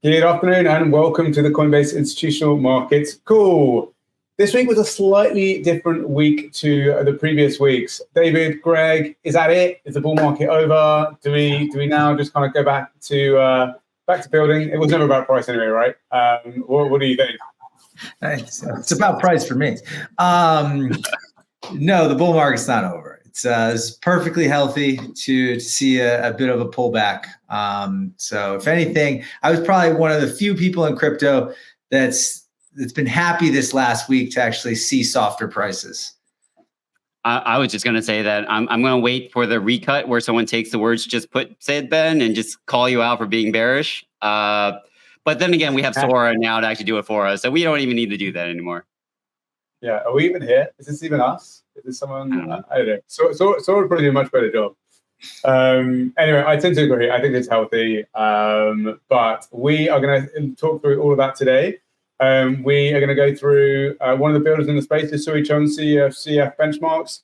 Good afternoon and welcome to the Coinbase Institutional Markets Call. This week was a slightly different week to the previous weeks. David, Greg, is that it? Is the bull market over? Do we now just kind of go back to building? It was never about price anyway, right? What do you think? It's about price for me. No, the bull market's not over. It's perfectly healthy to see a bit of a pullback. So if anything, I was probably one of the few people in crypto that's been happy this last week to actually see softer prices. I was just going to say that I'm going to wait for the recut where someone takes the words just said, Ben, and just call you out for being bearish. But then again, we have Sora now to actually do it for us, so we don't even need to do that anymore. Yeah, are we even here? Is this even us? Is this someone? I don't know. Sora would probably do a much better job. Anyway, I tend to agree. I think it's healthy. But we are going to talk through all of that today. We are going to go through one of the builders in the space, the Sui Chung, CEO of CF Benchmarks,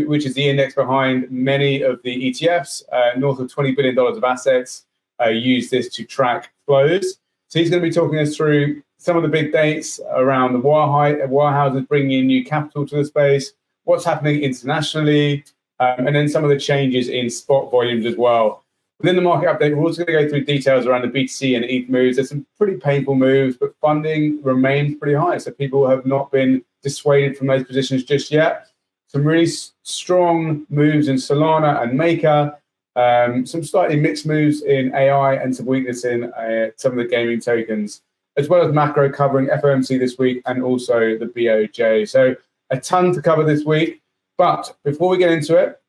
which is the index behind many of the ETFs. North of $20 billion of assets use this to track flows. So he's going to be talking us through some of the big dates around the wirehouses bringing in new capital to the space, what's happening internationally, and then some of the changes in spot volumes as well. Within the market update, we're also going to go through details around the BTC and ETH moves. There's some pretty painful moves, but funding remains pretty high. So people have not been dissuaded from those positions just yet. Some really strong moves in Salana and Maker, some slightly mixed moves in AI, and some weakness in some of the gaming tokens, as well as macro covering FOMC this week and also the BOJ. So a ton to cover this week. But before we get into it,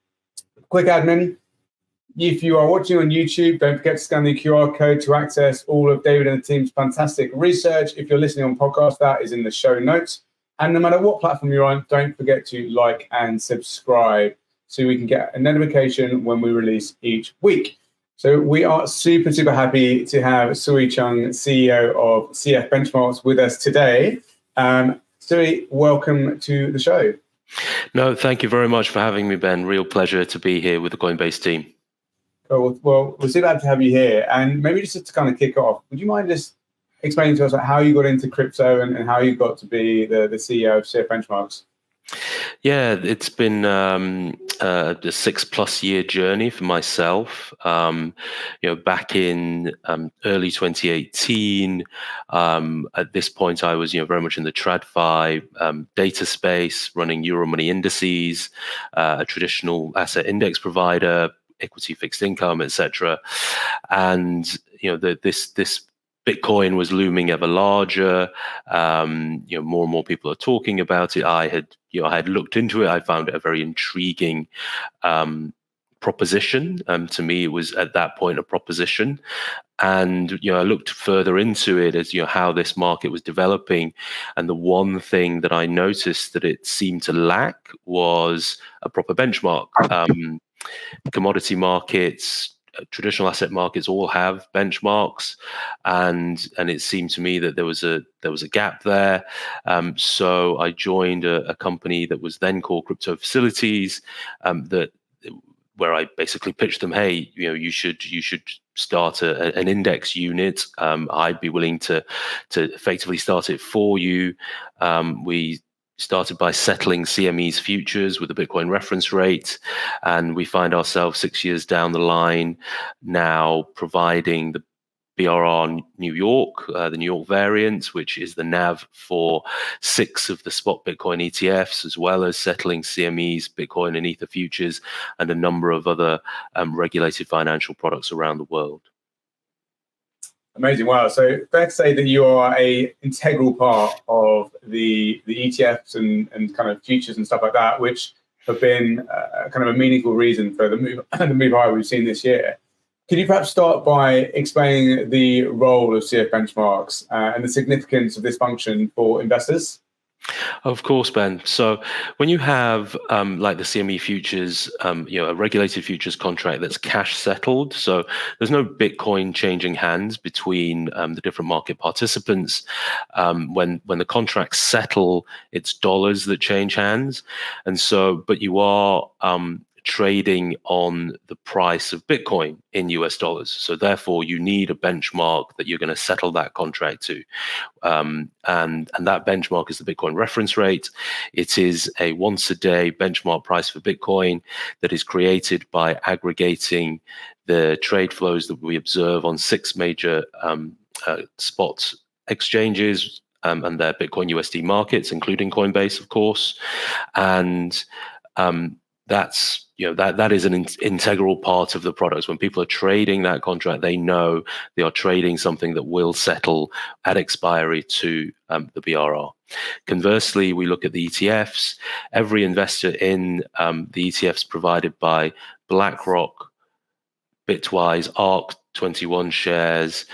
quick admin. If you are watching on YouTube, don't forget to scan the QR code to access all of David and the team's fantastic research. If you're listening on podcast, that is in the show notes. And no matter what platform you're on, don't forget to like and subscribe so we can get a notification when we release each week. So we are super, super happy to have Sui Chung, CEO of CF Benchmarks, with us today. Sui, welcome to the show. No, thank you very much for having me, Ben. Real pleasure to be here with the Coinbase team. Cool. Well, we're super happy to have you here. And maybe just to kind of kick off, would you mind just explaining to us how you got into crypto and how you got to be the CEO of CF Benchmarks? Yeah, it's been a 6+ year journey for myself. Back in early 2018, at this point, I was very much in the TradFi data space, running Euromoney Indices, a traditional asset index provider, equity, fixed income, etc. And this Bitcoin was looming ever larger. More and more people are talking about it. I had looked into it. I found it a very intriguing proposition. To me, it was at that point a proposition. And I looked further into it as how this market was developing. And the one thing that I noticed that it seemed to lack was a proper benchmark. Commodity markets, traditional asset markets all have benchmarks, and it seemed to me that there was a gap there. So I joined a company that was then called Crypto Facilities, where I basically pitched them, hey, you should start an index unit. I'd be willing to effectively start it for you. We started by settling CME's futures with a Bitcoin reference rate, and we find ourselves 6 years down the line now providing the BRR New York, the New York variant, which is the NAV for 6 of the spot Bitcoin ETFs, as well as settling CME's Bitcoin and Ether futures and a number of other regulated financial products around the world. Amazing. Wow. So fair to say that you are an integral part of the ETFs and kind of futures and stuff like that, which have been kind of a meaningful reason for the move higher we've seen this year. Could you perhaps start by explaining the role of CF Benchmarks and the significance of this function for investors? Of course, Ben. So when you have like the CME futures, a regulated futures contract that's cash settled, so there's no Bitcoin changing hands between the different market participants. When the contracts settle, it's dollars that change hands, and so but you are trading on the price of Bitcoin in US dollars. So therefore, you need a benchmark that you're going to settle that contract to. And that benchmark is the Bitcoin reference rate. It is a once a day benchmark price for Bitcoin that is created by aggregating the trade flows that we observe on 6 major spot exchanges and their Bitcoin USD markets, including Coinbase, of course. And that's, that is an integral part of the products. When people are trading that contract, they know they are trading something that will settle at expiry to the BRR. Conversely, we look at the ETFs. Every investor in the ETFs provided by BlackRock, Bitwise, ARK 21 shares,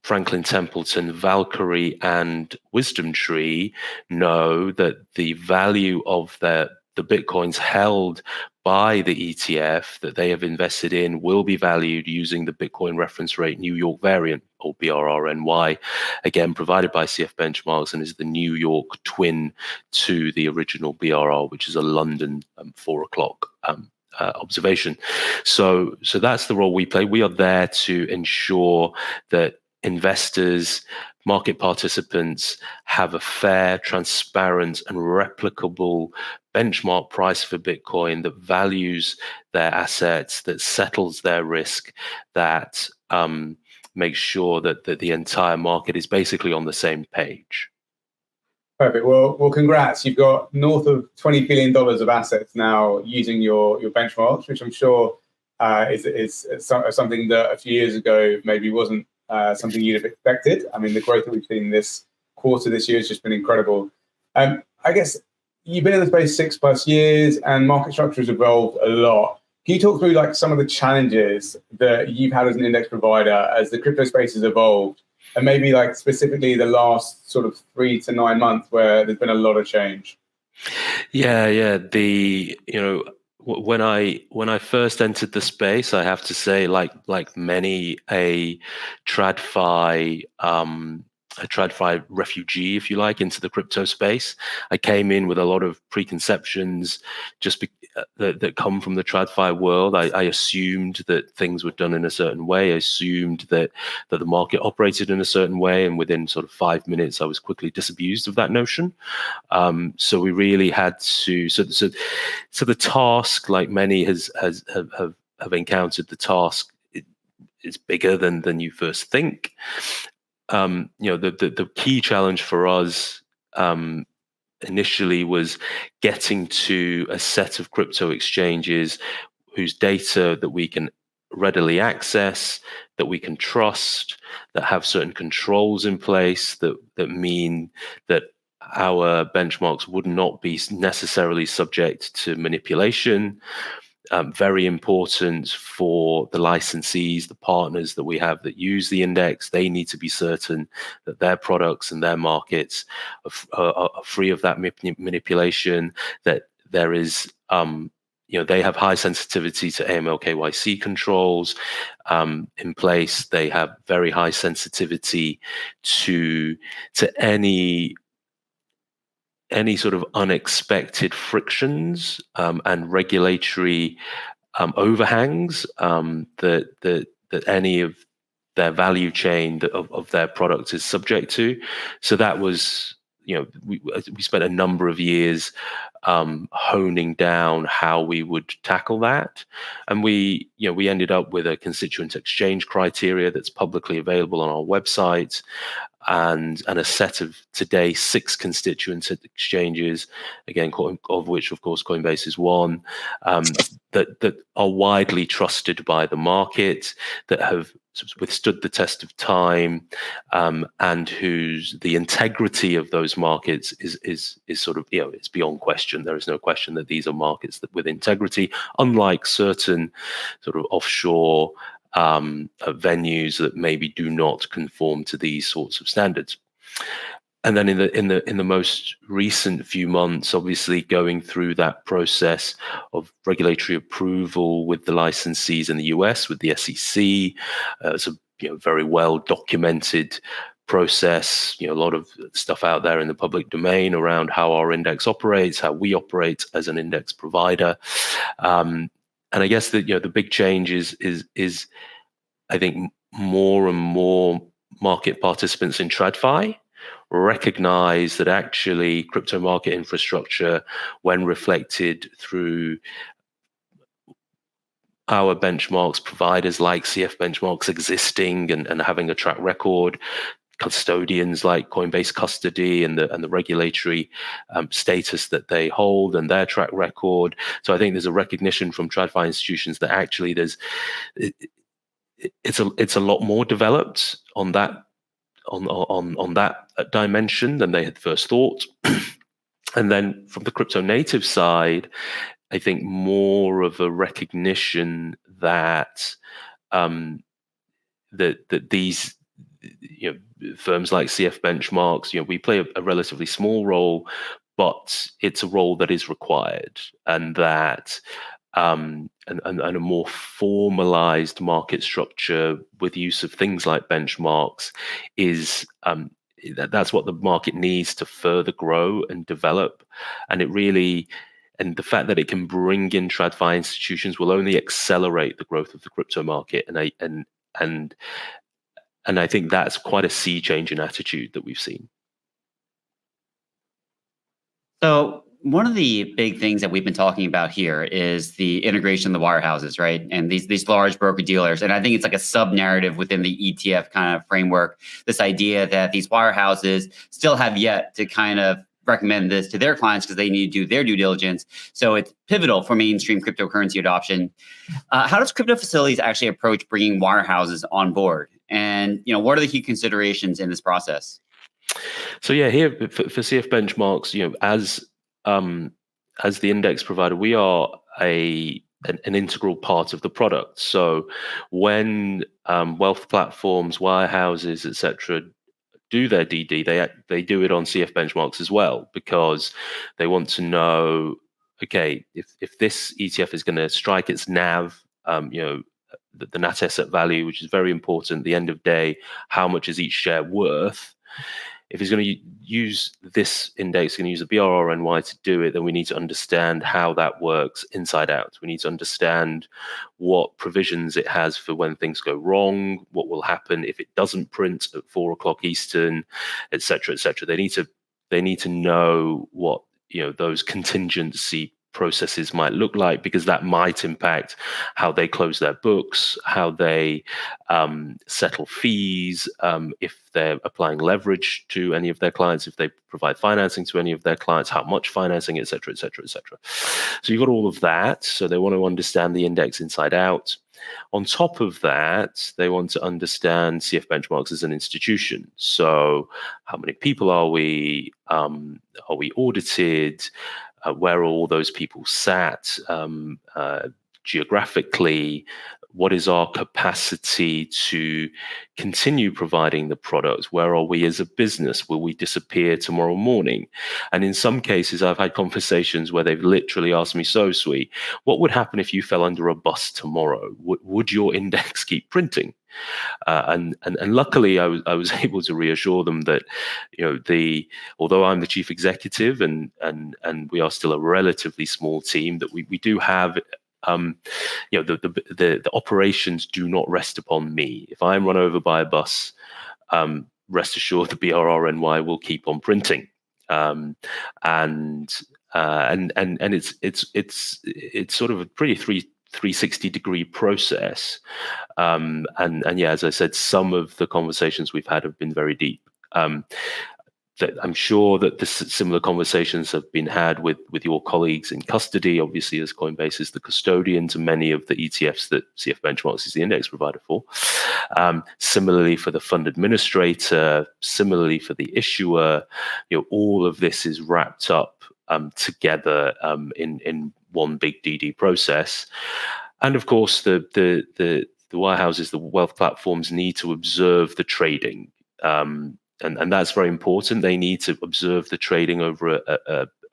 Franklin Templeton, Valkyrie, and Wisdom Tree know that the value of the Bitcoins held by the ETF that they have invested in will be valued using the Bitcoin reference rate New York variant, or BRRNY, again provided by CF Benchmarks, and is the New York twin to the original BRR, which is a London 4 o'clock observation. So that's the role we play. We are there to ensure that investors, market participants have a fair, transparent, and replicable benchmark price for Bitcoin that values their assets, that settles their risk, that makes sure that the entire market is basically on the same page. Perfect. Well, congrats. You've got north of $20 billion of assets now using your benchmarks, which I'm sure is something that a few years ago maybe wasn't something you'd have expected. I mean, the growth that we've seen this quarter this year has just been incredible. I guess you've been in the space 6+ years and market structure has evolved a lot. Can you talk through like some of the challenges that you've had as an index provider as the crypto space has evolved, and maybe like specifically the last sort of 3 to 9 months where there's been a lot of change? Yeah. When I first entered the space, I have to say, like many a TradFi refugee, if you like, into the crypto space, I came in with a lot of preconceptions that come from the TradFi world. I assumed that things were done in a certain way. I assumed that the market operated in a certain way, and within sort of 5 minutes, I was quickly disabused of that notion. So we really had to. So the task, like many have encountered, the task is bigger than you first think. The key challenge for us initially was getting to a set of crypto exchanges whose data that we can readily access, that we can trust, that have certain controls in place that mean that our benchmarks would not be necessarily subject to manipulation. Very important for the licensees, the partners that we have that use the index. They need to be certain that their products and their markets are free of that manipulation, that there is, they have high sensitivity to AML KYC controls in place. They have very high sensitivity to any sort of unexpected frictions and regulatory overhangs that any of their value chain of their product is subject to. So that was, we spent a number of years honing down how we would tackle that, and we ended up with a constituent exchange criteria that's publicly available on our website, and a set of today 6 constituent exchanges, again, of which of course Coinbase is one, that are widely trusted by the market, that have withstood the test of time, and whose the integrity of those markets is sort of, it's beyond question. There is no question that these are markets that with integrity, unlike certain sort of offshore venues that maybe do not conform to these sorts of standards. And then in the most recent few months, obviously going through that process of regulatory approval with the licensees in the US, with the SEC, it's a very well documented process, a lot of stuff out there in the public domain around how our index operates, how we operate as an index provider. And I guess that the big change is I think more and more market participants in TradFi recognize that actually crypto market infrastructure, when reflected through our benchmarks, providers like CF Benchmarks existing and having a track record, custodians like Coinbase Custody and the regulatory status that they hold and their track record. So I think there's a recognition from TradFi institutions that actually it's a lot more developed on that dimension than they had first thought. And then from the crypto native side, I think more of a recognition that that these firms like CF Benchmarks, we play a relatively small role, but it's a role that is required, and that and a more formalized market structure with use of things like benchmarks is that's what the market needs to further grow and develop. And the fact that it can bring in TradFi institutions will only accelerate the growth of the crypto market. And I think that's quite a sea change in attitude that we've seen. So one of the big things that we've been talking about here is the integration of the wirehouses, right? And these large broker dealers. And I think it's like a sub-narrative within the ETF kind of framework, this idea that these wirehouses still have yet to kind of recommend this to their clients because they need to do their due diligence. So it's pivotal for mainstream cryptocurrency adoption. How does crypto facilities actually approach bringing wirehouses on board? And what are the key considerations in this process? So yeah, here for CF Benchmarks, as the index provider, we are an integral part of the product. So when wealth platforms, wirehouses, etc., do their DD, they do it on CF Benchmarks as well, because they want to know, okay, if this ETF is going to strike its NAV, the net asset value, which is very important, the end of day, how much is each share worth? If it's going to use this index, going to use a BRRNY to do it, then we need to understand how that works inside out. We need to understand what provisions it has for when things go wrong, what will happen if it doesn't print at 4 o'clock Eastern, et cetera, et cetera. They need to know what those contingency processes might look like, because that might impact how they close their books, how they settle fees, if they're applying leverage to any of their clients, if they provide financing to any of their clients, how much financing, et cetera, et cetera, et cetera. So you've got all of that. So they want to understand the index inside out. On top of that, they want to understand CF Benchmarks as an institution. So how many people are we? Are we audited? Where are all those people sat geographically? What is our capacity to continue providing the product? Where are we as a business? Will we disappear tomorrow morning? And in some cases, I've had conversations where they've literally asked me, so Sui, what would happen if you fell under a bus tomorrow? Would your index keep printing? And luckily, I was able to reassure them that although I'm the chief executive and we are still a relatively small team, that we do have the operations do not rest upon me. If I'm run over by a bus, rest assured the BRRNY will keep on printing. And it's sort of a pretty 360-degree process. And yeah, as I said, some of the conversations we've had have been very deep. I'm sure that similar conversations have been had with your colleagues in custody, obviously, as Coinbase is the custodian to many of the ETFs that CF Benchmarks is the index provider for. Similarly for the fund administrator, similarly for the issuer, all of this is wrapped up together in one big DD process. And of course, the wirehouses, the wealth platforms need to observe the trading. And that's very important. They need to observe the trading over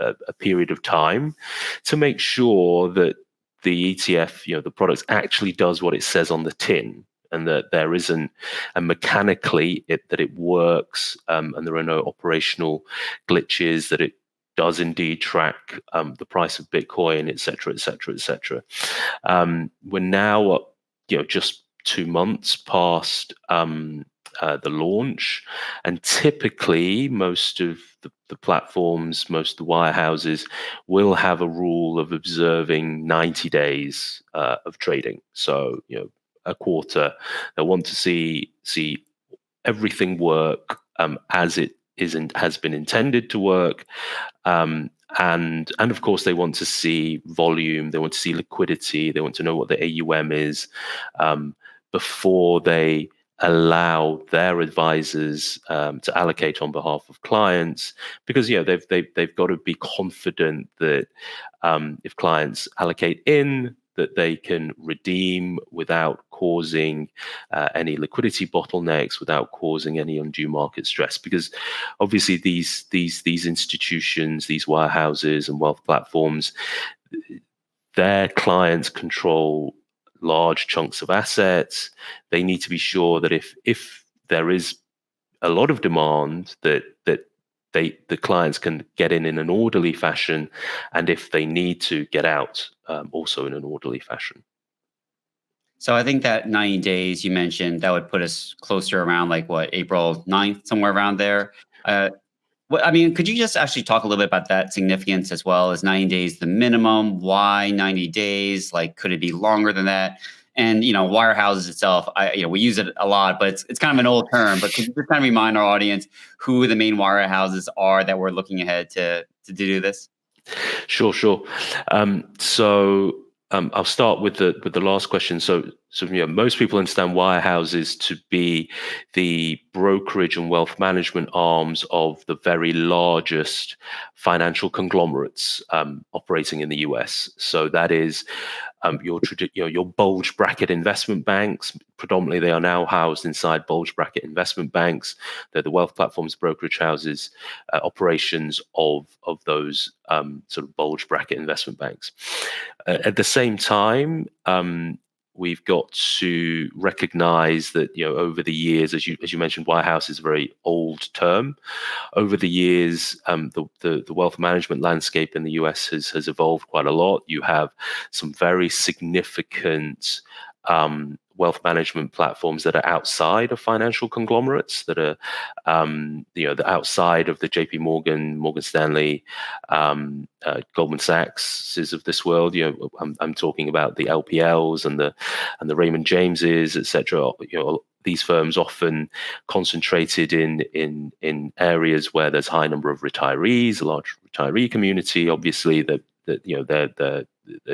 a period of time to make sure that the ETF, the product actually does what it says on the tin. and that there isn't, and mechanically that it works, and there are no operational glitches, that it does indeed track the price of Bitcoin, et cetera, et cetera, et cetera. We're now, just 2 months past the launch, and typically most of the platforms, most of the wirehouses will have a rule of observing 90 days of trading. So, a quarter. They want to see everything work as it has been intended to work. And of course, they want to see volume, they want to see liquidity, they want to know what the AUM is before they allow their advisors to allocate on behalf of clients, because they've got to be confident that if clients allocate in, that they can redeem without causing any liquidity bottlenecks, without causing any undue market stress. Because obviously these institutions, these wirehouses and wealth platforms, their clients control large chunks of assets. They need to be sure that if there is a lot of demand, that the clients can get in an orderly fashion, and if they need to get out, also in an orderly fashion. So I think that 90 days you mentioned, that would put us closer around April 9th, somewhere around there. Could you just actually talk a little bit about that significance as well? Is 90 days the minimum? Why 90 days? Could it be longer than that? And, wirehouses itself, we use it a lot, but it's kind of an old term. But could you just kind of remind our audience who the main wirehouses are that we're looking ahead to do this? Sure. I'll start with the last question. So most people understand wirehouses to be the brokerage and wealth management arms of the very largest financial conglomerates operating in the US. So that is your bulge bracket investment banks. Predominantly, they are now housed inside bulge bracket investment banks. They're the wealth platforms, brokerage houses, operations of those sort of bulge bracket investment banks. At the same time, we've got to recognize that over the years, as you mentioned, wirehouse is a very old term. Over the years, the wealth management landscape in the US has evolved quite a lot. You have some very significant wealth management platforms that are outside of financial conglomerates, that are outside of the JP Morgan, Morgan Stanley, Goldman Sachs of this world. I'm talking about the LPLs and the Raymond Jameses, etc. These firms often concentrated in areas where there's a high number of retirees, a large retiree community. Obviously, they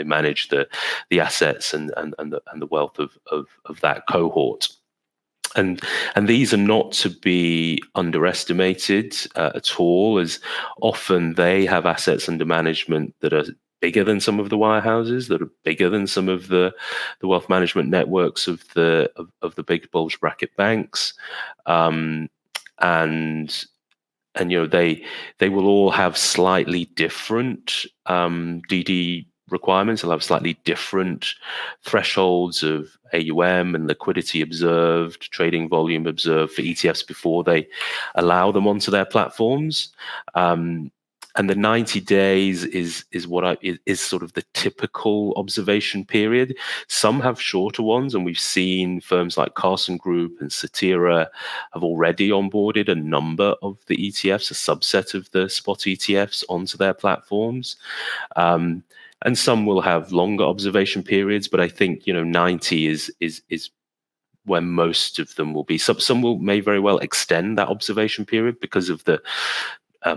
manage the assets and the wealth of that cohort. And these are not to be underestimated at all, as often they have assets under management that are bigger than some of the wirehouses, that are bigger than some of the wealth management networks of the big bulge bracket banks, and they will all have slightly different DD requirements. They'll have slightly different thresholds of AUM and liquidity observed, trading volume observed for ETFs before they allow them onto their platforms. And the 90 days is sort of the typical observation period. Some have shorter ones, and we've seen firms like Carson Group and Satira have already onboarded a number of the ETFs, a subset of the spot ETFs, onto their platforms. And some will have longer observation periods, but I think 90 is where most of them will be. Some may very well extend that observation period because of the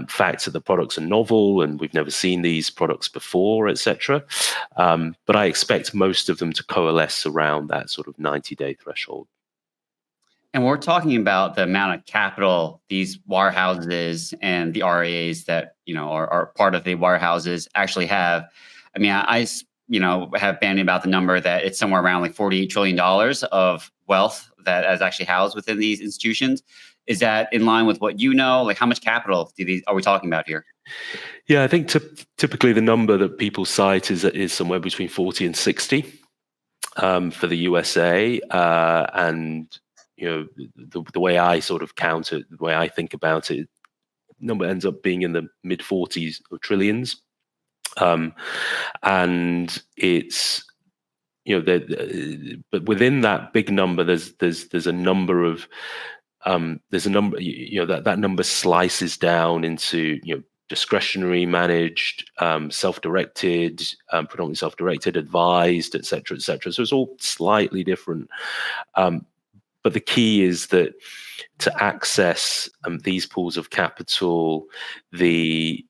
fact that the products are novel and we've never seen these products before, etc. But I expect most of them to coalesce around that sort of 90-day threshold. And we're talking about the amount of capital these wirehouses and the RIAs that are part of the wirehouses actually have. I mean, I have bandied about the number that it's somewhere around $48 trillion of wealth that is actually housed within these institutions. Is that in line with what you know? How much capital are we talking about here? Yeah, I think typically the number that people cite is somewhere between 40 and 60. for the USA, and the way I sort of count it, the way I think about it, number ends up being in the mid 40s of trillions, and it's but within that big number, there's a number of there's a number that number slices down into discretionary, managed, self-directed, predominantly self-directed, advised, etc., etc. So it's all slightly different. But the key is that to access these pools of capital, the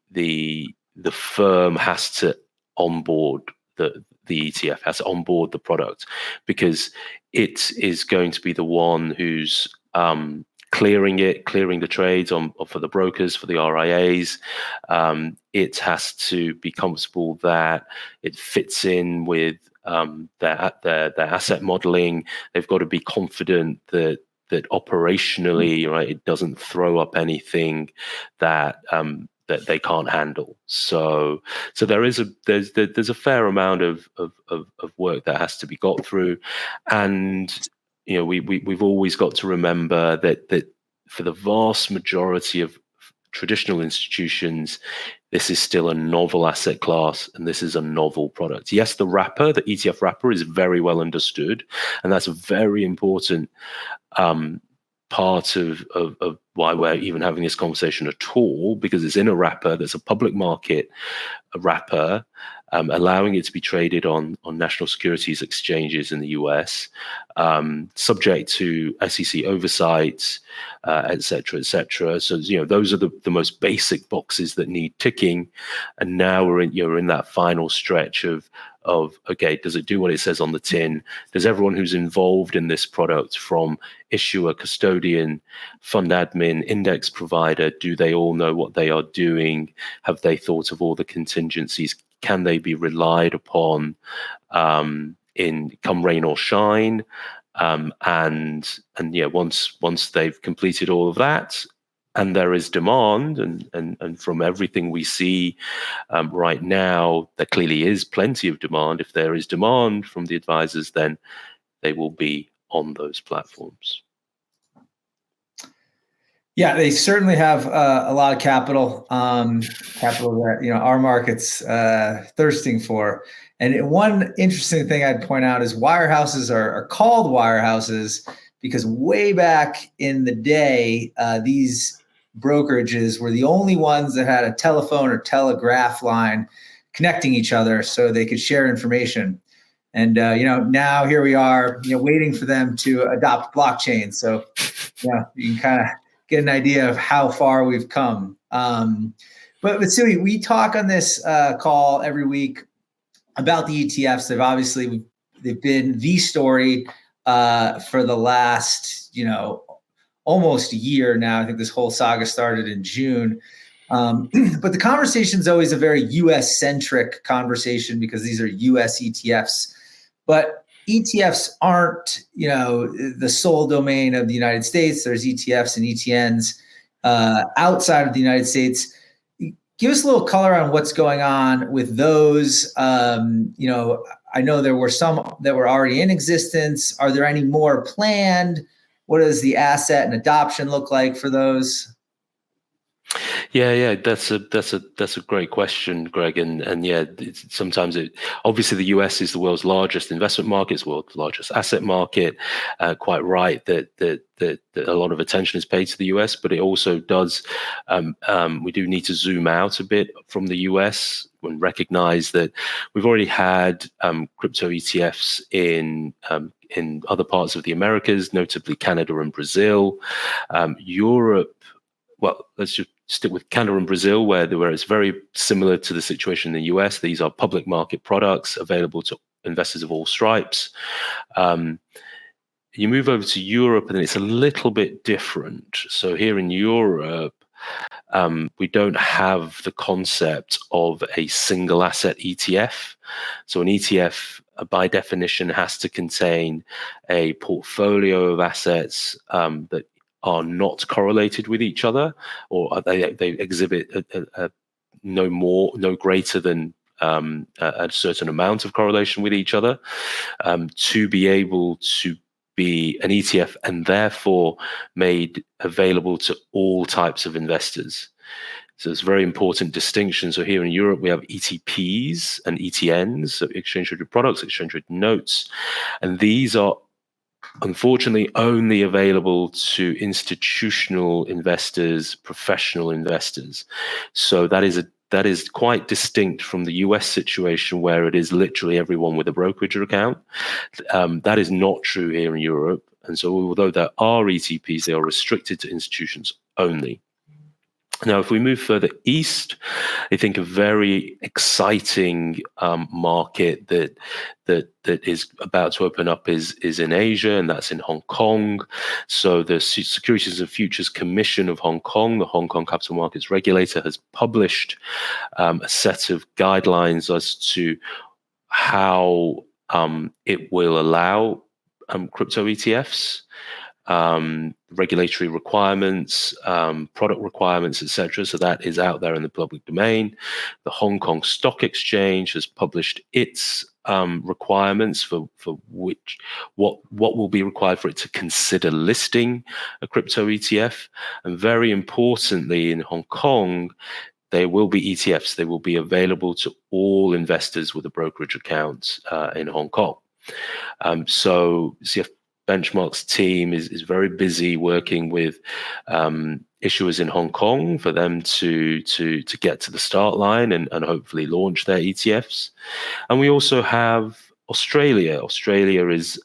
firm has to onboard the ETF, has to onboard the product, because it is going to be the one who's clearing the trades for the brokers, for the RIAs. It has to be comfortable that it fits in with their asset modeling. They've got to be confident that operationally, right, it doesn't throw up anything that they can't handle. So there's a fair amount of work that has to be got through, and we've always got to remember that for the vast majority of traditional institutions, this is still a novel asset class, and this is a novel product. Yes, the ETF wrapper is very well understood, and that's a very important part of why we're even having this conversation at all, because it's in a wrapper that's a public market wrapper, allowing it to be traded on national securities exchanges in the US, subject to SEC oversight, et cetera, et cetera. So those are the most basic boxes that need ticking, and now we're in that final stretch of okay, does it do what it says on the tin? Does everyone who's involved in this product, from issuer, custodian, fund admin, index provider, do they all know what they are doing? Have they thought of all the contingencies? Can they be relied upon in come rain or shine? And yeah, once they've completed all of that, and there is demand, and from everything we see right now, there clearly is plenty of demand. If there is demand from the advisors, then they will be on those platforms. Yeah, they certainly have a lot of capital that our market's thirsting for. And one interesting thing I'd point out is wirehouses are called wirehouses because way back in the day, these brokerages were the only ones that had a telephone or telegraph line connecting each other so they could share information. And now here we are, waiting for them to adopt blockchain. So you can kind of get an idea of how far we've come. But Sui, we talk on this call every week about the ETFs. They've been the story for the last almost a year now. I think this whole saga started in June. But the conversation is always a very US centric conversation because these are US ETFs. But ETFs aren't, the sole domain of the United States. There's ETFs and ETNs outside of the United States. Give us a little color on what's going on with those. I know there were some that were already in existence. Are there any more planned? What does the asset and adoption look like for those? Yeah, that's a great question, Greg, and yeah, sometimes obviously the US is the world's largest investment market, it's the world's largest asset market. Quite right that a lot of attention is paid to the US, but it also does. We do need to zoom out a bit from the US and recognize that we've already had crypto ETFs in other parts of the Americas, notably Canada and Brazil. Europe. Well, let's just stick with Canada and Brazil, where it's very similar to the situation in the US. These are public market products available to investors of all stripes. You move over to Europe, and it's a little bit different. So here in Europe, we don't have the concept of a single asset ETF. So an ETF, by definition, has to contain a portfolio of assets that are not correlated with each other, or they exhibit no greater than a certain amount of correlation with each other, to be able to be an ETF and therefore made available to all types of investors. So it's a very important distinction. So here in Europe, we have ETPs and ETNs, so exchange traded products, exchange traded notes, and these are unfortunately only available to institutional investors, professional investors. So that is quite distinct from the US situation, where it is literally everyone with a brokerage account. That is not true here in Europe. And so although there are ETPs, they are restricted to institutions only. Now, if we move further east, I think a very exciting market that is about to open up is in Asia, and that's in Hong Kong. So the Securities and Futures Commission of Hong Kong, the Hong Kong Capital Markets Regulator, has published a set of guidelines as to how it will allow crypto ETFs. Regulatory requirements, product requirements, etc. So that is out there in the public domain. The Hong Kong Stock Exchange has published its requirements for what will be required for it to consider listing a crypto ETF. And very importantly, in Hong Kong, there will be ETFs. They will be available to all investors with a brokerage account in Hong Kong. So CF Benchmark's team is very busy working with issuers in Hong Kong for them to get to the start line and hopefully launch their ETFs. And we also have Australia. Australia is,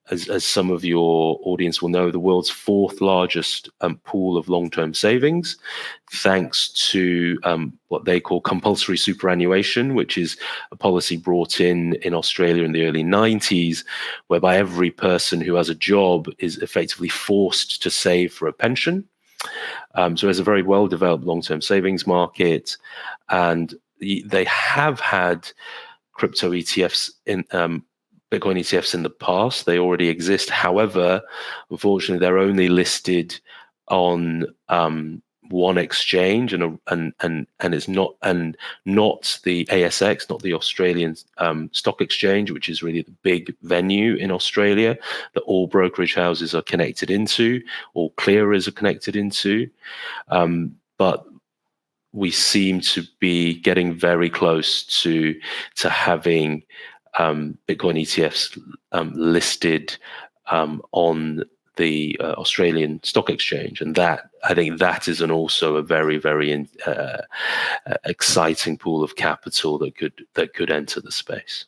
as some of your audience will know, the world's fourth largest pool of long-term savings, thanks to what they call compulsory superannuation, which is a policy brought in Australia in the early 90s, whereby every person who has a job is effectively forced to save for a pension. So there's a very well-developed long-term savings market, and they have had crypto ETFs in Bitcoin ETFs in the past. They already exist. However, unfortunately, they're only listed on one exchange, and it's not the ASX, not the Australian Stock Exchange, which is really the big venue in Australia that all brokerage houses are connected into, all clearers are connected into. But we seem to be getting very close to having Bitcoin ETFs listed on the Australian Stock Exchange, and that, I think, that is also a very, very exciting pool of capital that could enter the space.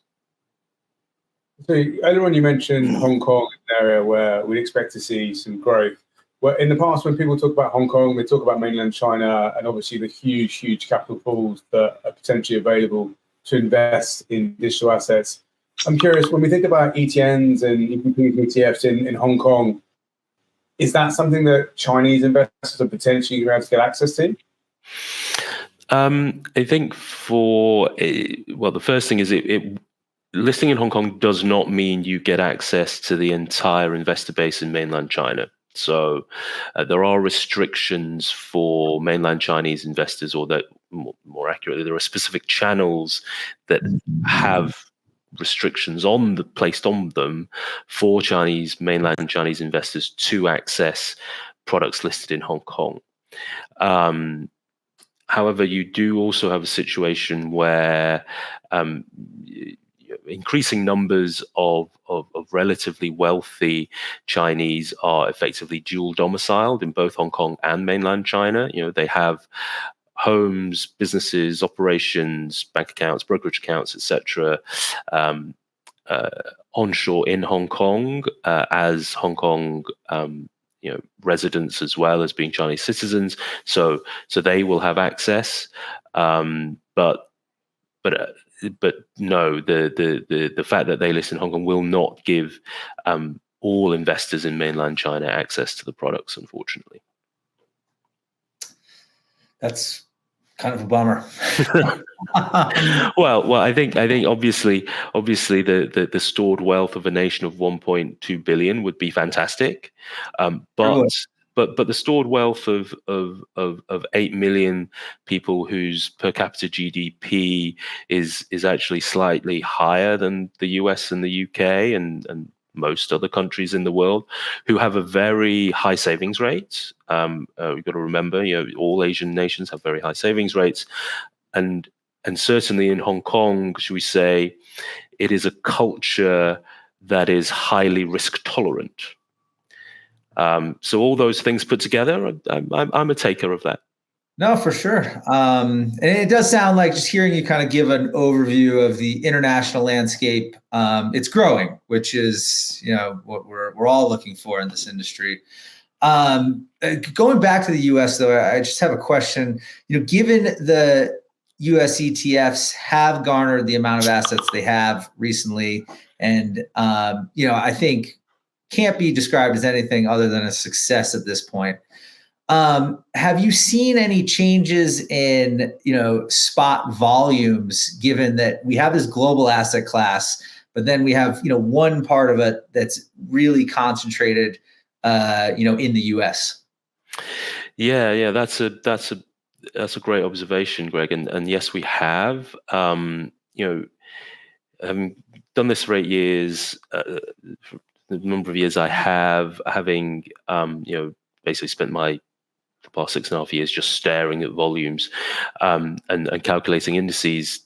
So earlier on, you mentioned Hong Kong, an area where we'd expect to see some growth. Well, in the past, when people talk about Hong Kong, they talk about mainland China and obviously the huge capital pools that are potentially available to invest in digital assets. I'm curious, when we think about ETNs and ETFs in Hong Kong, is that something that Chinese investors are potentially going to get access to? I think the first thing is listing in Hong Kong does not mean you get access to the entire investor base in mainland China. So there are restrictions for mainland Chinese investors, or that more accurately, there are specific channels that have restrictions placed on them for mainland Chinese investors to access products listed in Hong Kong. However, you do also have a situation where increasing numbers of relatively wealthy Chinese are effectively dual domiciled in both Hong Kong and mainland China. They have homes, businesses, operations, bank accounts, brokerage accounts, etc., onshore in Hong Kong as Hong Kong residents, as well as being Chinese citizens. So they will have access, but no, the fact that they list in Hong Kong will not give all investors in mainland China access to the products, unfortunately. That's kind of a bummer. Well, I think obviously the stored wealth of a nation of 1.2 billion would be fantastic, but but the stored wealth of 8 million people whose per capita GDP is actually slightly higher than the US and the UK and most other countries in the world, who have a very high savings rate. We've got to remember, all Asian nations have very high savings rates, and certainly in Hong Kong, should we say, it is a culture that is highly risk tolerant. So all those things put together, I'm a taker of that. No, for sure. And it does sound like, just hearing you kind of give an overview of the international landscape, it's growing, which is, what we're all looking for in this industry. Going back to the US though, I just have a question. Given the US ETFs have garnered the amount of assets they have recently, and I think can't be described as anything other than a success at this point. Have you seen any changes in, spot volumes, given that we have this global asset class, but then we have, one part of it that's really concentrated, in the US? Yeah, that's a great observation, Greg. And yes, we have. Having done this for 8 years, the number of years I have, having basically spent the past 6.5 years just staring at volumes and calculating indices.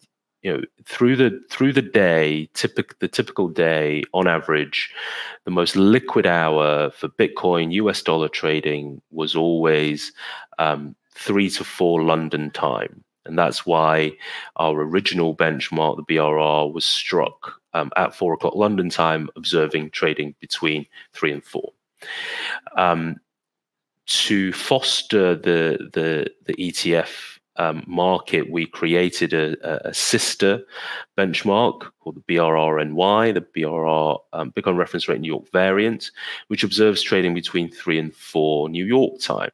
Through the day, the typical day on average, the most liquid hour for Bitcoin US dollar trading was always 3 to 4 London time. And that's why our original benchmark, the BRR, was struck at 4 o'clock London time, observing trading between 3 and 4. To foster the ETF market, we created a sister benchmark called the BRRNY, the BRR Bitcoin Reference Rate New York Variant, which observes trading between 3 and 4 New York time.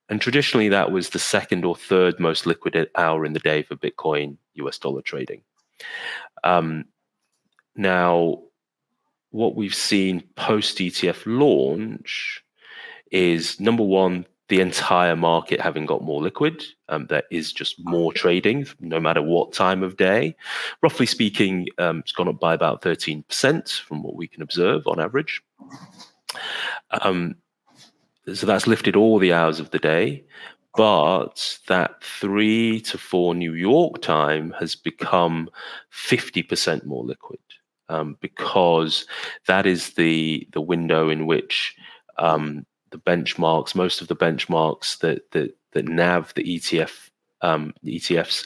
And traditionally, that was the second or third most liquid hour in the day for Bitcoin US dollar trading. Now, what we've seen post ETF launch is, number one, the entire market having got more liquid. There is just more trading, no matter what time of day. Roughly speaking, it's gone up by about 13% from what we can observe on average. So that's lifted all the hours of the day, but that 3 to 4 New York time has become 50% more liquid, because that is the window in which the benchmarks, most of the benchmarks that nav the ETFs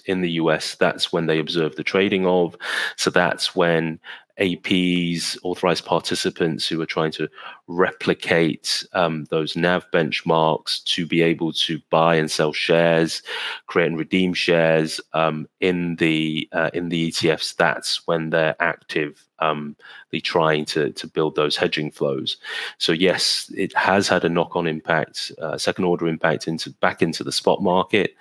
in the US, that's when they observe the trading of. So that's when APs, authorized participants who are trying to replicate those NAV benchmarks to be able to buy and sell shares, create and redeem shares in the ETFs. That's when they're active, trying to build those hedging flows. So yes, it has had a knock-on impact, second-order impact back into the spot market.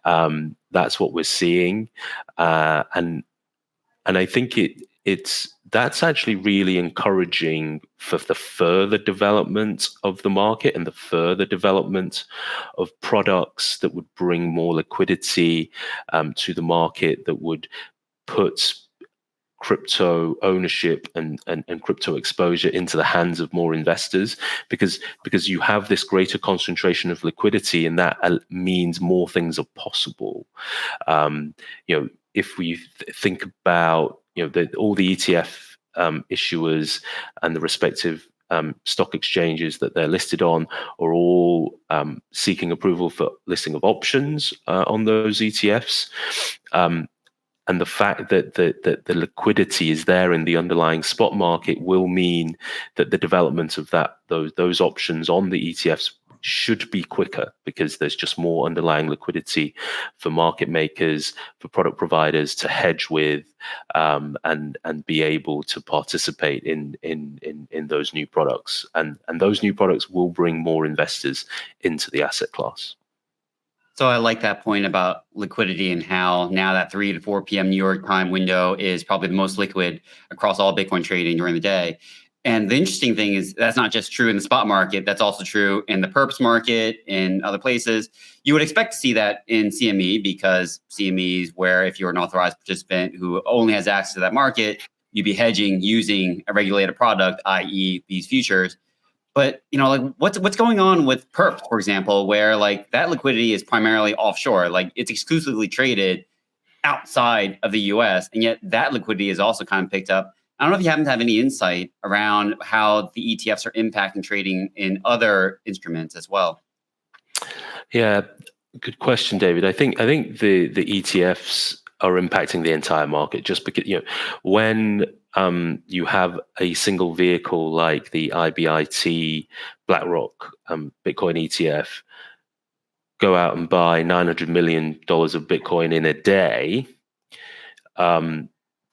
That's what we're seeing, and I think that's actually really encouraging for the further development of the market and the further development of products that would bring more liquidity to the market, that would put crypto ownership and crypto exposure into the hands of more investors, because you have this greater concentration of liquidity, and that means more things are possible. If we think about all the ETF issuers and the respective stock exchanges that they're listed on are all seeking approval for listing of options on those ETFs. And the fact that the liquidity is there in the underlying spot market will mean that the development of those options on the ETFs should be quicker, because there's just more underlying liquidity for market makers, for product providers to hedge with, and be able to participate in those new products. And those new products will bring more investors into the asset class. So I like that point about liquidity, and how now that 3 to 4 p.m. New York time window is probably the most liquid across all Bitcoin trading during the day. And the interesting thing is that's not just true in the spot market. That's also true in the perps market, in other places. You would expect to see that in CME because CME is where if you're an authorized participant who only has access to that market, you'd be hedging using a regulated product, i.e. these futures. But like what's going on with perps, for example, where like that liquidity is primarily offshore, like it's exclusively traded outside of the US, and yet that liquidity is also kind of picked up. I don't know if you happen to have any insight around how the ETFs are impacting trading in other instruments as well. Yeah, good question, David. I think the ETFs are impacting the entire market just because when you have a single vehicle like the IBIT BlackRock Bitcoin ETF go out and buy $900 million of Bitcoin in a day,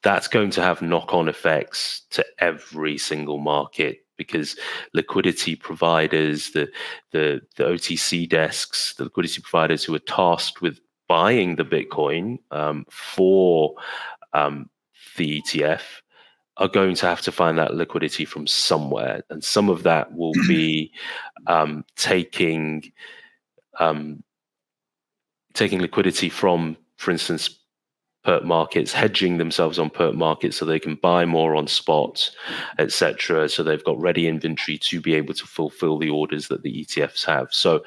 that's going to have knock-on effects to every single market because liquidity providers, the OTC desks, the liquidity providers who are tasked with buying the Bitcoin for the ETF are going to have to find that liquidity from somewhere. And some of that will be taking liquidity from, for instance, perp markets, hedging themselves on perp markets so they can buy more on spot, etc. So they've got ready inventory to be able to fulfill the orders that the ETFs have. So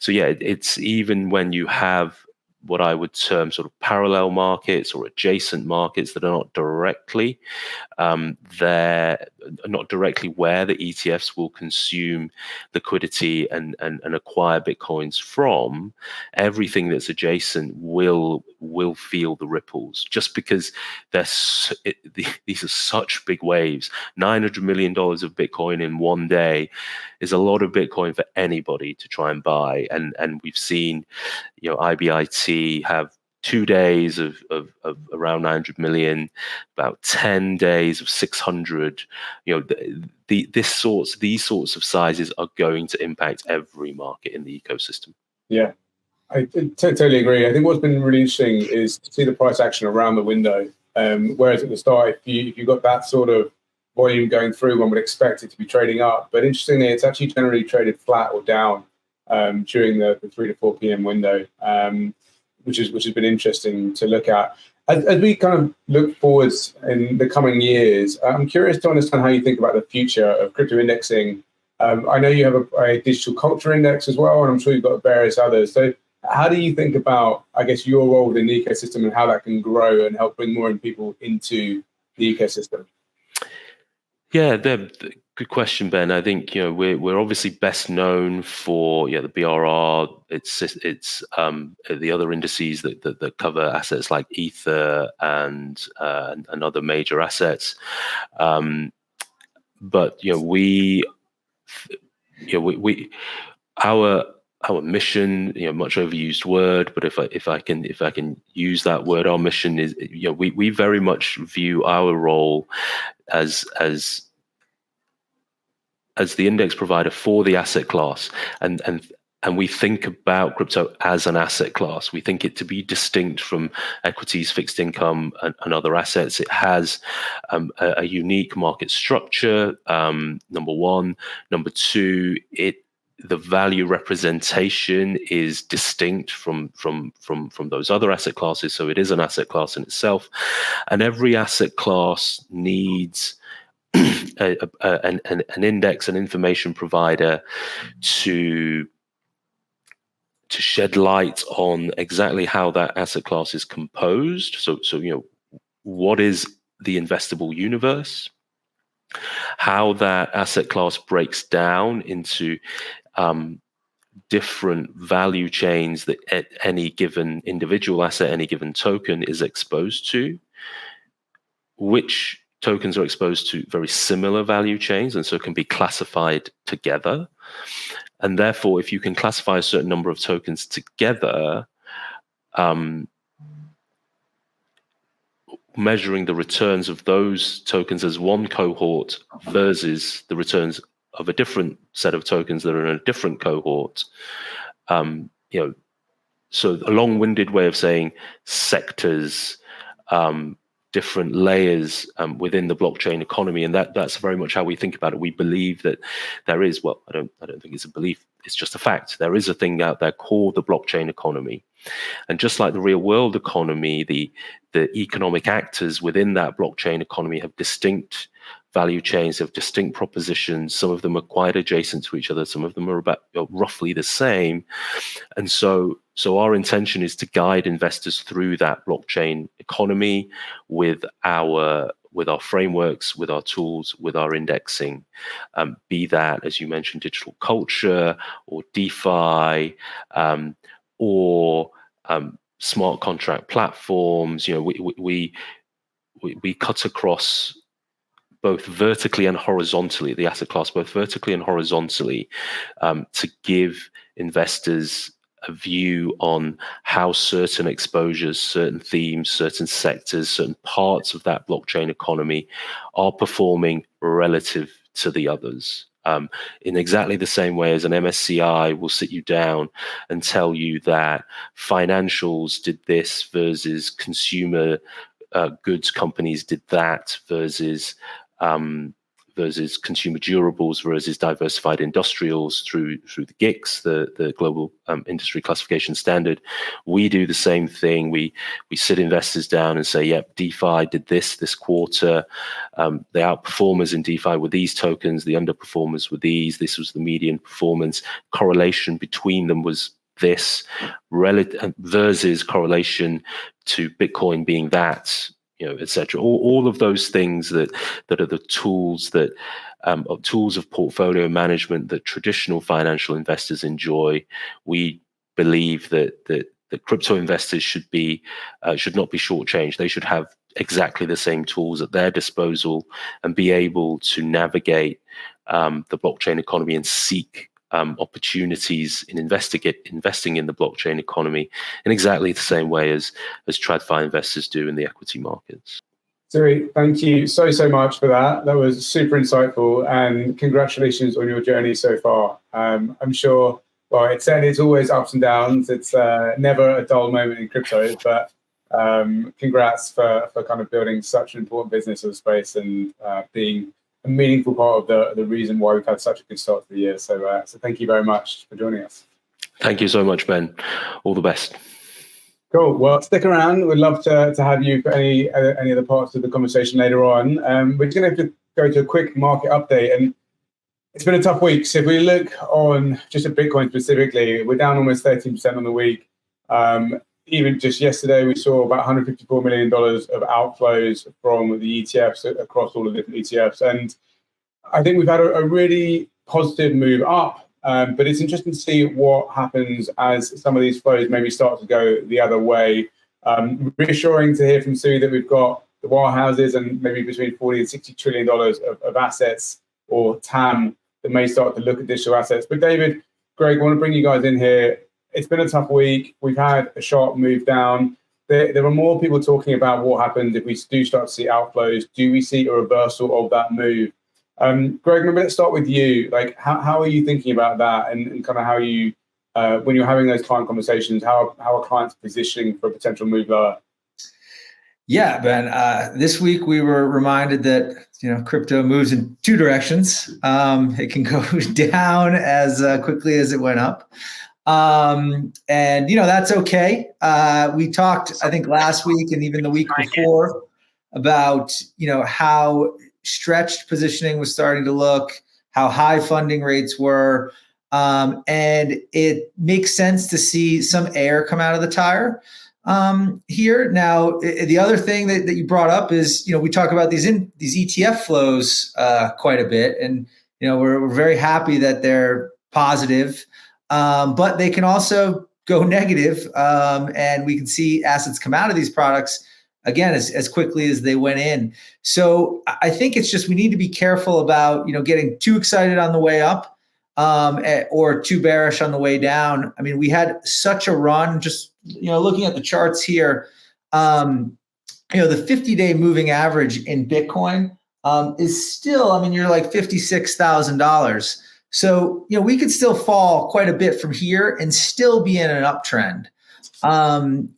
yeah, it's even when you have what I would term sort of parallel markets or adjacent markets that are not directly they're not directly where the ETFs will consume liquidity and acquire Bitcoins from, everything that's adjacent will feel the ripples just because these are such big waves. $900 million of Bitcoin in one day is a lot of Bitcoin for anybody to try and buy. And we've seen, IBIT have 2 days of around 900 million, about 10 days of 600. These sorts of sizes are going to impact every market in the ecosystem. Yeah, I totally agree. I think what's been really interesting is to see the price action around the window. Whereas at the start, if you got that sort of volume going through, one would expect it to be trading up. But interestingly, it's actually generally traded flat or down during the 3 to 4 p.m. window. Which has been interesting to look at. As we kind of look forwards in the coming years, I'm curious to understand how you think about the future of crypto indexing. I know you have a digital culture index as well, and I'm sure you've got various others. So how do you think about, I guess, your role within the ecosystem and how that can grow and help bring more people into the ecosystem? Yeah, good question, Ben. I think we're obviously best known for the BRR. It's the other indices that cover assets like Ether and other major assets. But our mission, much overused word, but if I can use that word, our mission is we very much view our role as the index provider for the asset class, and we think about crypto as an asset class. We think it to be distinct from equities, fixed income, and other assets. It has a unique market structure. Number one. Number two, the value representation is distinct from those other asset classes. So it is an asset class in itself, and every asset class needs an index, an information provider to shed light on exactly how that asset class is composed. So what is the investable universe? How that asset class breaks down into different value chains that any given individual asset, any given token is exposed to, which tokens are exposed to very similar value chains and so can be classified together. And therefore, if you can classify a certain number of tokens together, measuring the returns of those tokens as one cohort versus the returns of a different set of tokens that are in a different cohort. So a long-winded way of saying sectors, different layers within the blockchain economy, and that's very much how we think about it. We believe that there is, well, I don't think it's a belief, it's just a fact. There is a thing out there called the blockchain economy, and just like the real world economy, the economic actors within that blockchain economy have distinct value chains, have distinct propositions. Some of them are quite adjacent to each other. Some of them are about roughly the same. And so our intention is to guide investors through that blockchain economy with our frameworks, with our tools, with our indexing, be that, as you mentioned, digital culture or DeFi, or smart contract platforms. We cut across both vertically and horizontally, the asset class, both vertically and horizontally, to give investors a view on how certain exposures, certain themes, certain sectors, certain parts of that blockchain economy are performing relative to the others. In exactly the same way as an MSCI will sit you down and tell you that financials did this versus consumer goods companies did that, versus consumer durables versus diversified industrials through the GICS, the Global Industry Classification Standard. We do the same thing. We sit investors down and say, yep, DeFi did this quarter. The outperformers in DeFi were these tokens, the underperformers were these. This was the median performance. Correlation between them was this, versus correlation to Bitcoin being that, etc. All of those things that are the tools that are tools of portfolio management that traditional financial investors enjoy. We believe that crypto investors should not be shortchanged. They should have exactly the same tools at their disposal and be able to navigate the blockchain economy and seek opportunities in investing in the blockchain economy in exactly the same way as TradFi investors do in the equity markets. Sui, thank you so much for that. That was super insightful, and congratulations on your journey so far. I'm sure, well, it's always ups and downs. It's never a dull moment in crypto, but congrats for kind of building such an important business of the space and being a meaningful part of the reason why we've had such a good start to the year. So thank you very much for joining us. Thank you so much, Ben. All the best. Cool. Well, stick around. We'd love to have you for any other parts of the conversation later on. We're going to have to go to a quick market update, and it's been a tough week. So if we look on just at Bitcoin specifically, we're down almost 13% on the week. Even just yesterday, we saw about $154 million of outflows from the ETFs across all the different ETFs. And I think we've had a really positive move up, but it's interesting to see what happens as some of these flows maybe start to go the other way. Reassuring to hear from Sui that we've got the wirehouses and maybe between $40 and $60 trillion of assets, or TAM, that may start to look at digital assets. But David, Greg, I want to bring you guys in here. It's been a tough week. We've had a sharp move down. There are more people talking about what happens if we do start to see outflows. Do we see a reversal of that move? Greg, maybe let's start with you. Like, how are you thinking about that, and kind of how you, when you're having those client conversations, how are clients positioning for a potential move lower? Yeah, Ben. This week we were reminded that crypto moves in two directions. It can go down as quickly as it went up. And that's okay. We talked, I think, last week and even the week before about how stretched positioning was starting to look, how high funding rates were, and it makes sense to see some air come out of the tire here. Now, the other thing that you brought up is we talk about these ETF flows quite a bit, and we're very happy that they're positive. But they can also go negative, and we can see assets come out of these products again as quickly as they went in. So I think it's just we need to be careful about getting too excited on the way up, or too bearish on the way down. I mean, we had such a run. Just looking at the charts here, the 50-day moving average in Bitcoin is still, you're like $56,000. So, we could still fall quite a bit from here and still be in an uptrend.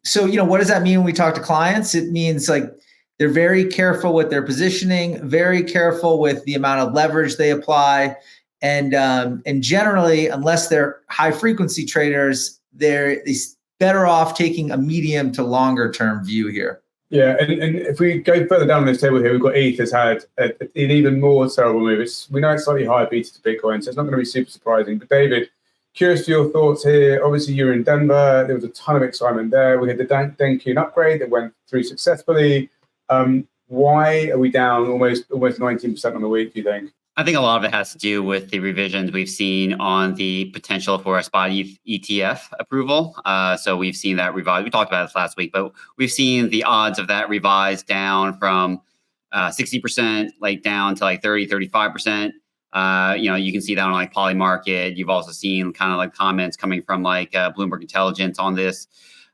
So, what does that mean when we talk to clients? It means like they're very careful with their positioning, very careful with the amount of leverage they apply. And generally, unless they're high frequency traders, they're better off taking a medium to longer term view here. Yeah, and if we go further down this table here, we've got ETH has had an even more terrible move. We know it's slightly higher beta to Bitcoin, so it's not going to be super surprising. But David, curious for your thoughts here. Obviously, you were in Denver. There was a ton of excitement there. We had the Denkyun upgrade that went through successfully. Why are we down almost 19% on the week, do you think? I think a lot of it has to do with the revisions we've seen on the potential for a spot ETF approval. So we've seen that revised. We talked about this last week, but we've seen the odds of that revised down from 60% like down to like 30, 35%. You can see that on like Polymarket. You've also seen kind of like comments coming from like Bloomberg Intelligence on this.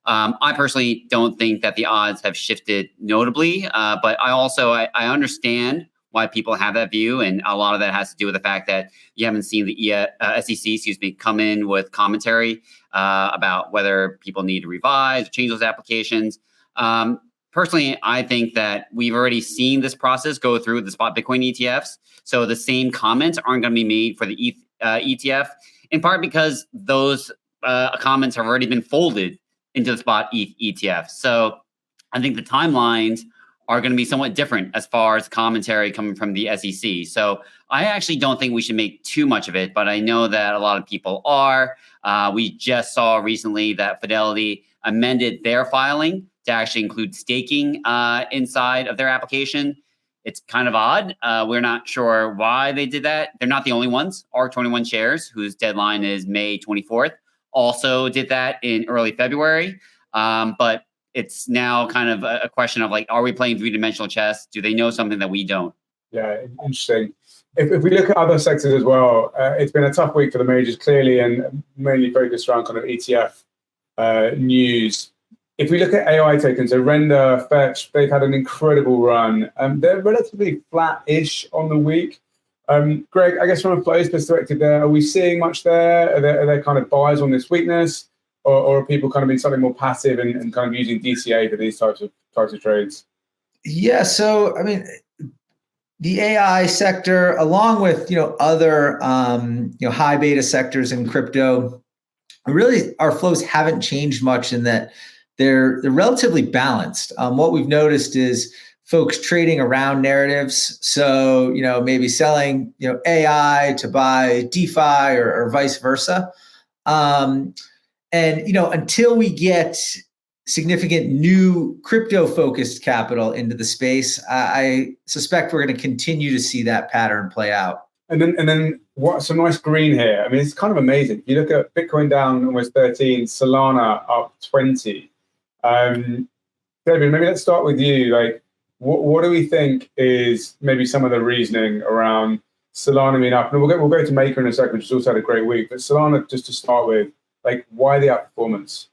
I personally don't think that the odds have shifted notably, but I understand why people have that view, and a lot of that has to do with the fact that you haven't seen the SEC, come in with commentary about whether people need to revise or change those applications. Personally, I think that we've already seen this process go through the spot Bitcoin ETFs, so the same comments aren't going to be made for the ETF, in part because those comments have already been folded into the spot ETH ETF. So I think the timelines are going to be somewhat different as far as commentary coming from the SEC. So I actually don't think we should make too much of it, but I know that a lot of people are. We just saw recently that Fidelity amended their filing to actually include staking inside of their application. It's kind of odd. We're not sure why they did that. They're not the only ones. R21 Shares, whose deadline is May 24th, also did that in early February. But it's now kind of a question of like, are we playing three-dimensional chess? Do they know something that we don't? Yeah, interesting. If we look at other sectors as well, it's been a tough week for the majors, clearly, and mainly focused around kind of ETF news. If we look at AI tokens, so Render, Fetch, they've had an incredible run. They're relatively flat-ish on the week. Greg, I guess from a flows perspective there, are we seeing much there? Are there kind of buyers on this weakness? Or are people kind of being something more passive and kind of using DCA for these types of trades? Yeah, so I mean, the AI sector, along with other high beta sectors in crypto, really our flows haven't changed much in that they're relatively balanced. What we've noticed is folks trading around narratives. So maybe selling AI to buy DeFi or vice versa. And until we get significant new crypto-focused capital into the space, I suspect we're going to continue to see that pattern play out. And then what? Some nice green here. I mean, it's kind of amazing. You look at Bitcoin down almost 13, Salana up 20. David, maybe let's start with you. Like, what do we think is maybe some of the reasoning around Salana being up? And we'll go to Maker in a second, which has also had a great week. But Salana, just to start with. Like, why the outperformance?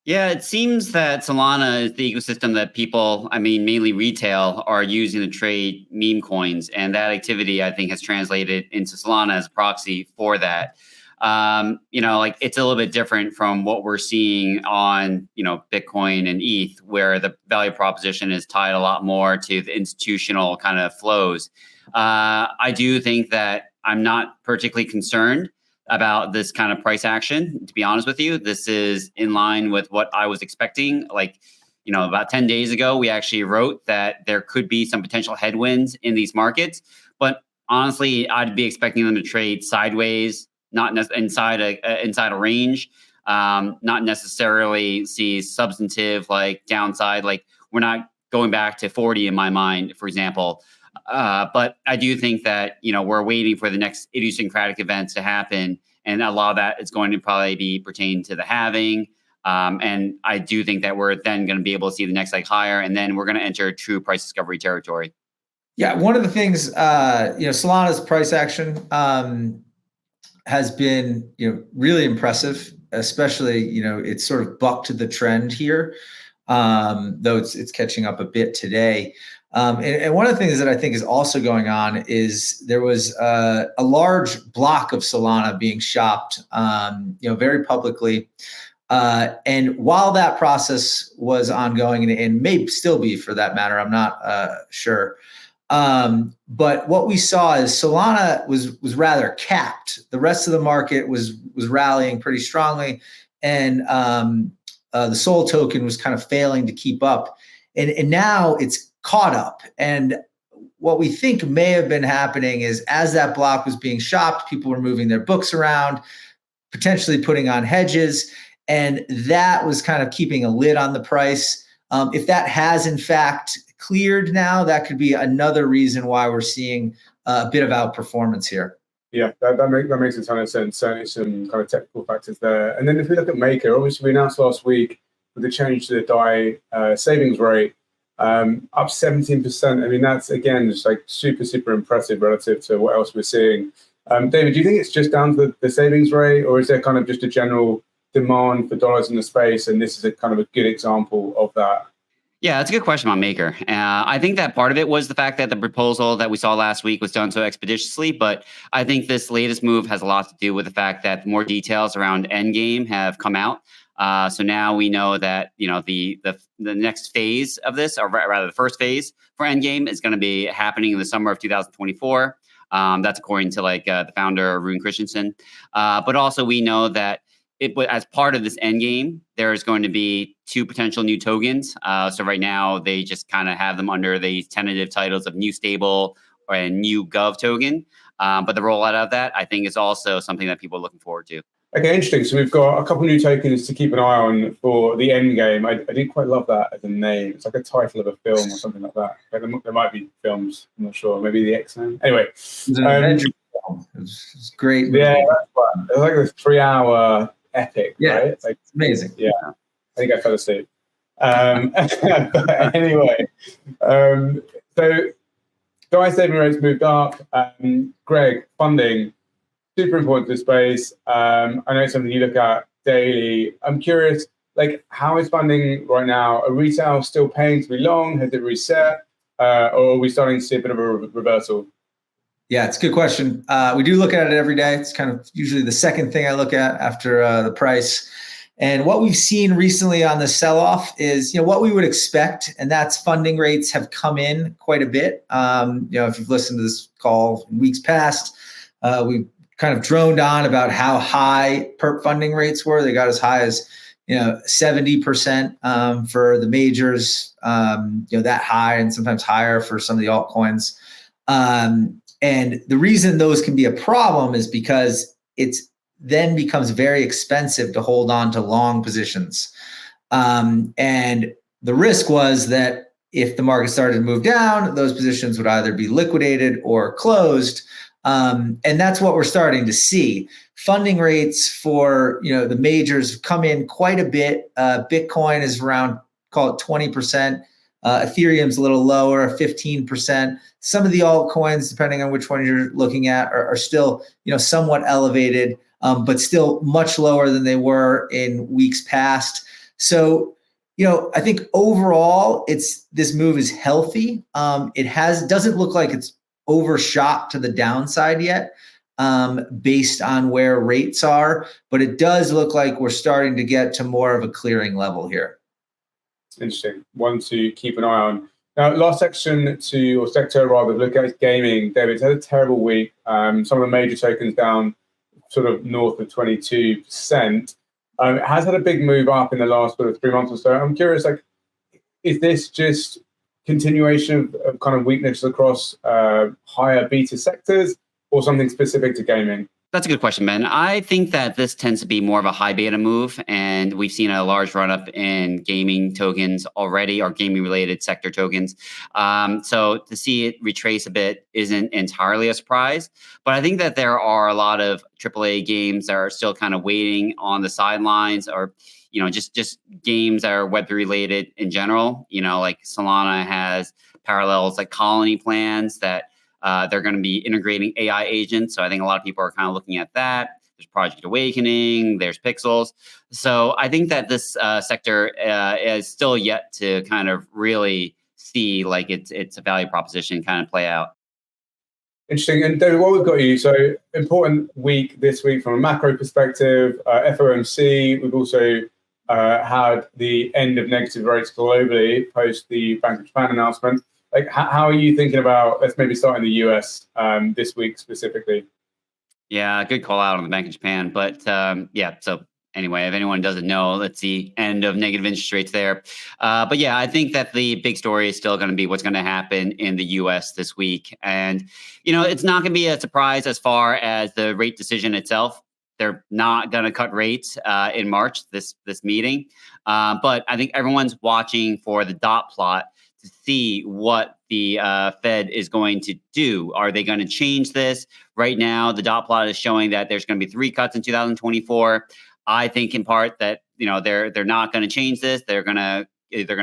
Yeah, it seems that Salana is the ecosystem that people, mainly retail, are using to trade meme coins. And that activity, I think, has translated into Salana as a proxy for that. It's a little bit different from what we're seeing on, Bitcoin and ETH, where the value proposition is tied a lot more to the institutional kind of flows. I do think that I'm not particularly concerned about this kind of price action. To be honest with you, this is in line with what I was expecting. About 10 days ago, we actually wrote that there could be some potential headwinds in these markets. But honestly, I'd be expecting them to trade sideways, not inside a range, not necessarily see substantive like downside. Like, we're not going back to 40 in my mind, for example. But I do think that, we're waiting for the next idiosyncratic events to happen. And a lot of that is going to probably be pertaining to the halving. And I do think that we're then going to be able to see the next leg higher. And then we're going to enter true price discovery territory. Yeah, one of the things, Solana's price action has been, really impressive, especially, it's sort of bucked the trend here, though it's catching up a bit today. And one of the things that I think is also going on is there was a large block of Salana being shopped, very publicly And while that process was ongoing, and may still be for that matter, I'm not sure. But what we saw is Salana was rather capped. The rest of the market was rallying pretty strongly, and the Sol token was kind of failing to keep up. And now it's caught up. And what we think may have been happening is as that block was being shopped, people were moving their books around, potentially putting on hedges, and that was kind of keeping a lid on the price. If that has in fact cleared now, that could be another reason why we're seeing a bit of outperformance here. Yeah, that makes a ton of sense. Certainly some kind of technical factors there. And then if we look at Maker, obviously we announced last week with the change to the DAI savings rate, up 17%. I mean, that's again just like super impressive relative to what else we're seeing. David, do you think it's just down to the savings rate, or is there kind of just a general demand for dollars in the space, and this is a kind of a good example of that? Yeah, that's a good question on Maker. I think that part of it was the fact that the proposal that we saw last week was done so expeditiously, but I think this latest move has a lot to do with the fact that more details around Endgame have come out. So now we know that the next phase of this, or rather the first phase for Endgame, is going to be happening in the summer of 2024. That's according to the founder, Rune Christensen. But also we know that as part of this Endgame, there's going to be 2 potential new tokens. So right now they just kind of have them under these tentative titles of new stable or a new gov token. But the rollout of that, I think, is also something that people are looking forward to. Okay, interesting. So we've got a couple new tokens to keep an eye on for the Endgame. I did quite love that as a name. It's like a title of a film or something like that. There might be films. I'm not sure. Maybe the X-Men. Anyway, it's great. Yeah, that's fun. It's like a 3-hour epic, right? It's like it's amazing. Yeah, I think I fell asleep. But anyway, so DAI saving rates moved up. Greg, funding, super important to the space. I know it's something you look at daily. I'm curious, how is funding right now? Are retail still paying to be long? Has it reset? Or are we starting to see a bit of a reversal? Yeah, it's a good question. We do look at it every day. It's kind of usually the second thing I look at after the price. And what we've seen recently on the sell-off is, what we would expect, and that's funding rates have come in quite a bit. If you've listened to this call in weeks past, we kind of droned on about how high perp funding rates were. They got as high as 70% for the majors, that high, and sometimes higher for some of the altcoins. And the reason those can be a problem is because it's then becomes very expensive to hold on to long positions. And the risk was that if the market started to move down, those positions would either be liquidated or closed. And that's what we're starting to see. Funding rates for the majors have come in quite a bit. Bitcoin is around, call it 20%. Ethereum's a little lower, 15%. Some of the altcoins, depending on which one you're looking at, are still somewhat elevated, but still much lower than they were in weeks past. So I think overall this move is healthy. It doesn't look like it's overshot to the downside yet, based on where rates are, but it does look like we're starting to get to more of a clearing level here. Interesting. One to keep an eye on. Now, last sector rather, look at is gaming. David's had a terrible week. Some of the major tokens down sort of north of 22%. It has had a big move up in the last sort of 3 months or so. I'm curious, is this just continuation of kind of weakness across higher beta sectors, or something specific to gaming? That's a good question, Ben. I think that this tends to be more of a high beta move, and we've seen a large run up in gaming tokens already, or gaming related sector tokens. So to see it retrace a bit isn't entirely a surprise, but I think that there are a lot of AAA games that are still kind of waiting on the sidelines, or just games that are Web3 related in general. Like Salana has parallels like Colony plans that they're going to be integrating AI agents. So I think a lot of people are kind of looking at that. There's Project Awakening, there's Pixels. So I think that this sector is still yet to kind of really see it's a value proposition kind of play out. Interesting. And David, what we've got you, so important week this week from a macro perspective, FOMC. We've also had the end of negative rates globally post the Bank of Japan announcement. Like, how are you thinking about, let's maybe start in the US this week specifically? Yeah, good call out on the Bank of Japan. But yeah, so anyway, if anyone doesn't know, that's the end of negative interest rates there. But yeah, I think that the big story is still going to be what's going to happen in the US this week. And, it's not going to be a surprise as far as the rate decision itself. They're not going to cut rates in March, this meeting. But I think everyone's watching for the dot plot to see what the Fed is going to do. Are they going to change this? Right now, the dot plot is showing that there's going to be 3 cuts in 2024. I think in part that they're not going to change this. They're going to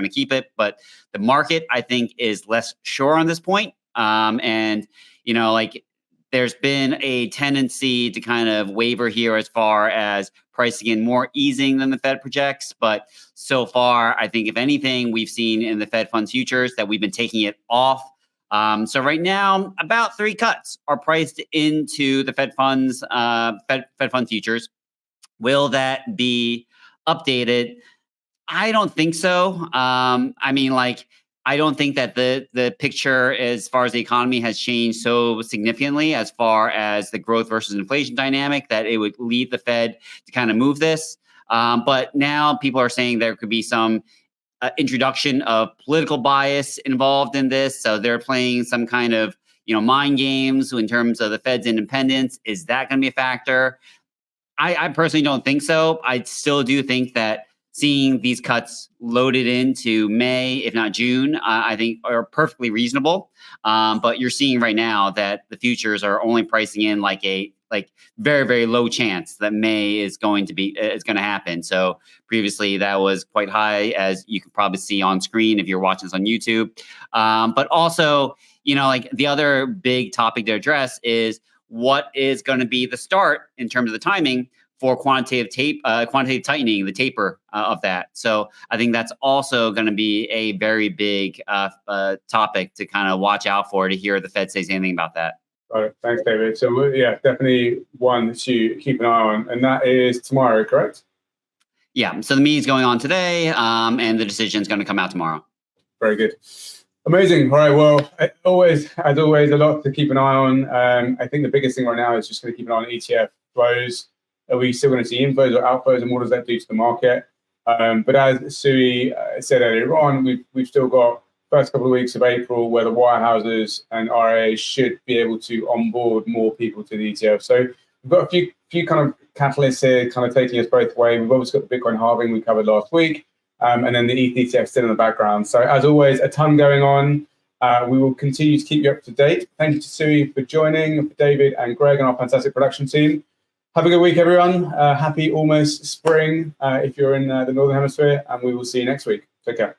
keep it, but the market, I think, is less sure on this point. And there's been a tendency to kind of waver here as far as pricing in more easing than the Fed projects. But so far, I think if anything, we've seen in the Fed funds futures that we've been taking it off. So right now, about 3 cuts are priced into the Fed funds futures. Will that be updated? I don't think so. I don't think that the picture as far as the economy has changed so significantly as far as the growth versus inflation dynamic that it would lead the Fed to kind of move this. But now people are saying there could be some introduction of political bias involved in this. So they're playing some kind of mind games in terms of the Fed's independence. Is that going to be a factor? I personally don't think so. I still do think that seeing these cuts loaded into May, if not June, I think are perfectly reasonable. But you're seeing right now that the futures are only pricing in like very, very low chance that May is going to happen. So previously that was quite high, as you can probably see on screen if you're watching this on YouTube. But also, the other big topic to address is what is going to be the start in terms of the timing for quantitative tightening, the taper of that. So I think that's also going to be a very big topic to kind of watch out for, to hear the Fed say anything about that. Got it. Thanks, David. So yeah, definitely one to keep an eye on, and that is tomorrow, correct? Yeah. So the meeting's going on today, and the decision is going to come out tomorrow. Very good. Amazing. All right. Well, as always, a lot to keep an eye on. I think the biggest thing right now is just going to keep an eye on ETF flows. Are we still going to see inflows or outflows, and what does that do to the market? But as Sui said earlier on, we've still got first couple of weeks of April where the wirehouses and RIAs should be able to onboard more people to the ETF. So we've got a few kind of catalysts here, kind of taking us both ways. We've obviously got the Bitcoin halving we covered last week. And then the ETH ETF still in the background. So as always, a ton going on. We will continue to keep you up to date. Thank you to Sui for joining, for David and Greg and our fantastic production team. Have a good week, everyone. Happy almost spring if you're in the Northern Hemisphere, and we will see you next week. Take care.